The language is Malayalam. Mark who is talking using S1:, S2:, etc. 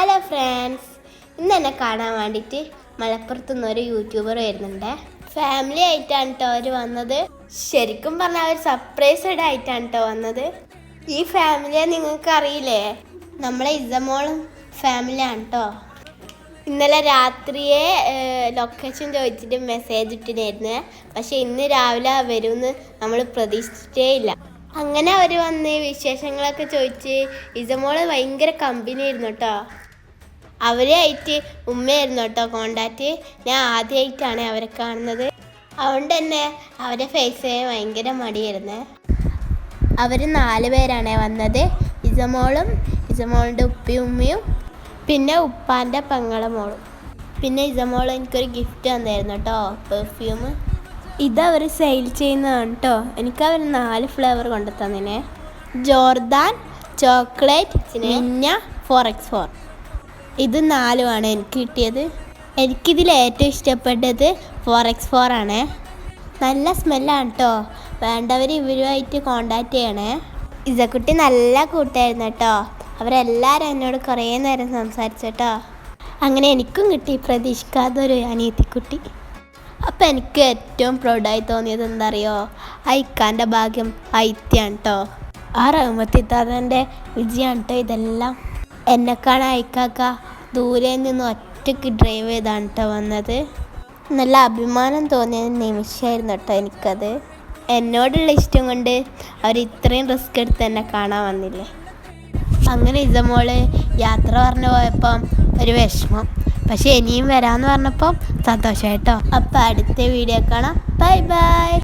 S1: ഹലോ ഫ്രണ്ട്സ്, ഇന്ന് എന്നെ കാണാൻ വേണ്ടിയിട്ട് മലപ്പുറത്തുനിന്ന് ഒരു യൂട്യൂബർ വരുന്നുണ്ട്. ഫാമിലി ആയിട്ടാണ് കേട്ടോ അവർ വന്നത്. ശരിക്കും പറഞ്ഞാൽ അവർ സർപ്രൈസ്ഡ് ആയിട്ടാണ് കേട്ടോ വന്നത്. ഈ ഫാമിലിയെ നിങ്ങൾക്ക് അറിയില്ലേ? നമ്മളെ ഇസമോളും ഫാമിലിയാണ് കേട്ടോ. ഇന്നലെ രാത്രിയെ ലൊക്കേഷൻ ചോദിച്ചിട്ട് മെസ്സേജ് ഇട്ടിരുന്നു. പക്ഷെ ഇന്ന് രാവിലെ വരുമെന്ന് നമ്മൾ പ്രതീക്ഷിച്ചിട്ടേ ഇല്ല. അങ്ങനെ അവർ വന്ന് വിശേഷങ്ങളൊക്കെ ചോദിച്ച് ഇസമോള് ഭയങ്കര കമ്പനി ആയിരുന്നു കേട്ടോ. അവരായിട്ട് ഉമ്മയായിരുന്നു കേട്ടോ കോണ്ടാക്റ്റ്. ഞാൻ ആദ്യമായിട്ടാണ് അവരെ കാണുന്നത്. അതുകൊണ്ട് തന്നെ അവരെ ഫേസ് ഭയങ്കര മടിയായിരുന്നു. അവർ 4 പേരാണ് വന്നത്. ഇസമോളും ഇസമോളിൻ്റെ ഉപ്പയും ഉമ്മയും പിന്നെ ഉപ്പാൻ്റെ പെങ്ങളെ മോളും. പിന്നെ ഇസമോൾ എനിക്കൊരു ഗിഫ്റ്റ് തന്നായിരുന്നു കേട്ടോ, പെർഫ്യൂം. ഇതവർ സെയിൽ ചെയ്യുന്നതാണ് കേട്ടോ. എനിക്കവർ 4 ഫ്ലേവർ കൊണ്ടു തന്നിനെ. ജോർദാൻ, ചോക്ലേറ്റ്, നിന്ന, 4x4. ഇത് 4 എനിക്ക് കിട്ടിയത്. എനിക്കിതിൽ ഏറ്റവും ഇഷ്ടപ്പെട്ടത് 4x4 ആണ്. നല്ല സ്മെല്ലാണ് കേട്ടോ. വേണ്ടവർ ഇവരുമായിട്ട് കോണ്ടാക്ട് ചെയ്യണേ. ഇസക്കുട്ടി നല്ല കൂട്ടായിരുന്നു കേട്ടോ. അവരെല്ലാവരും എന്നോട് കുറേ നേരം സംസാരിച്ചു കേട്ടോ. അങ്ങനെ എനിക്കും കിട്ടി പ്രതീക്ഷിക്കാത്തൊരു അനിയത്തിക്കുട്ടി. അപ്പം എനിക്ക് ഏറ്റവും പ്രൗഡായി തോന്നിയത് എന്താ അറിയോ? ഇക്കാൻ്റെ ഭാഗ്യം ഐത്യാണ് കേട്ടോ. ആ റഹ്മത്തിത്താതൻ്റെ വിജയമാണ് കേട്ടോ ഇതെല്ലാം. എന്നെക്കാണ് ഐക്കാക്ക ദൂരെ നിന്ന് ഒറ്റയ്ക്ക് ഡ്രൈവ് ചെയ്താണ് കേട്ടോ വന്നത്. നല്ല അഭിമാനം തോന്നിയ നിമിഷമായിരുന്നു കേട്ടോ എനിക്കത്. എന്നോടുള്ള ഇഷ്ടം കൊണ്ട് അവർ ഇത്രയും റിസ്ക് എടുത്ത് എന്നെ കാണാൻ വന്നില്ലേ. അങ്ങനെ ഇസമോള് യാത്ര പറഞ്ഞു പോയപ്പം ഒരു വിഷമം. പക്ഷെ ഇനിയും വരാമെന്ന് പറഞ്ഞപ്പോൾ സന്തോഷമായിട്ടോ. അപ്പം അടുത്ത വീഡിയോ കാണാം. Bye bye.